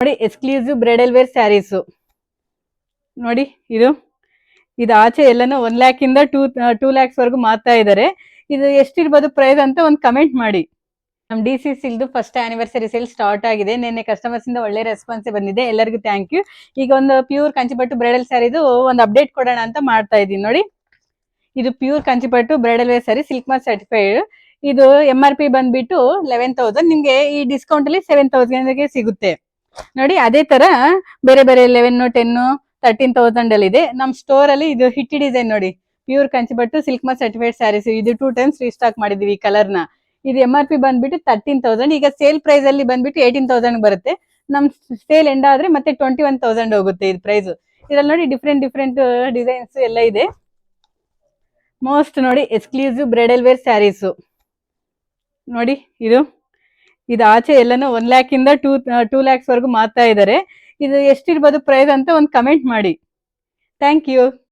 ನೋಡಿ exclusive bridal wear saris ನೋಡಿ. ಇದು ಇದು ಆಚೆ ಎಲ್ಲಾನು 1 lakh ಇಂದ 2 lakhs ವರೆಗೂ ಮಾರ್ತಾ ಇದ್ದಾರೆ. ಇದು ಎಷ್ಟಿರ್ಬೋದು ಪ್ರೈಸ್ ಅಂತ ಒಂದು ಕಮೆಂಟ್ ಮಾಡಿ. ನಮ್ DC ಸಿಲ್ದು ಫಸ್ಟ್ ಆನಿವರ್ಸರಿ ಸೇಲ್ ಸ್ಟಾರ್ಟ್ ಆಗಿದೆ. ನಿನ್ನೆ ಕಸ್ಟಮರ್ಸ್ ಇಂದ ಒಳ್ಳೆ ರೆಸ್ಪಾನ್ಸ್ ಬಂದಿದೆ, ಎಲ್ಲರಿಗೂ ಥ್ಯಾಂಕ್ ಯು. ಈಗ ಒಂದು ಪ್ಯೂರ್ ಕಂಚಿಪಟ್ಟು ಬ್ರೈಡಲ್ ಸ್ಯಾರಿದು ಒಂದು ಅಪ್ಡೇಟ್ ಕೊಡೋಣ ಅಂತ ಮಾಡ್ತಾ ಇದೀನಿ. ನೋಡಿ, ಇದು pure Kanchipattu bridal wear sari, silk mark certified. ಇದು MRP ಬಂದ್ಬಿಟ್ಟು 11,000, ನಿಮ್ಗೆ ಈ ಡಿಸ್ಕೌಂಟ್ ಅಲ್ಲಿ 7,000 ಗೆ ಸಿಗುತ್ತೆ. ನೋಡಿ, ಅದೇ ತರ ಬೇರೆ ಬೇರೆ 11, 10, 13,000 ಅಲ್ಲಿ ಇದೆ. ನಮ್ ಸ್ಟೋರ್ ಅಲ್ಲಿ ಇದು ಹಿಟ್ ಡಿಸೈನ್ ನೋಡಿ, pure Kanchipattu silk mark certified saris. ಇದು 2 times ರೀಸ್ಟಾಕ್ ಮಾಡಿದೀವಿ ಈ ಕಲರ್ ನ. ಇದು MRP ಬಂದ್ಬಿಟ್ಟು 13,000. ಈಗ ಸೇಲ್ ಪ್ರೈಸ್ ಅಲ್ಲಿ ಬಂದ್ಬಿಟ್ಟು 18,000 ಬರುತ್ತೆ. ನಮ್ ಸೇಲ್ ಎಂಡ್ ಆದ್ರೆ ಮತ್ತೆ 21,000 ಹೋಗುತ್ತೆ ಇದು ಪ್ರೈಸ್. ಇದ್ರಲ್ಲಿ ನೋಡಿ ಡಿಫ್ರೆಂಟ್ ಡಿಸೈನ್ಸ್ ಎಲ್ಲ ಇದೆ. ಮೋಸ್ಟ್ ನೋಡಿ ಎಕ್ಸ್ಕ್ಲೂಸಿವ್ ಬ್ರೈಡಲ್ ವೇರ್ ಸ್ಯಾರೀಸ್ ನೋಡಿ. ಇದು ಆಚೆ ಎಲ್ಲಾನು 1 lakh ಇಂದ 2 lakhs ವರೆಗೂ ಮಾರ್ತಾ ಇದ್ದಾರೆ. ಇದು ಎಷ್ಟಿರ್ಬೋದು ಪ್ರೈಸ್ ಅಂತ ಒಂದು ಕಮೆಂಟ್ ಮಾಡಿ. Thank you.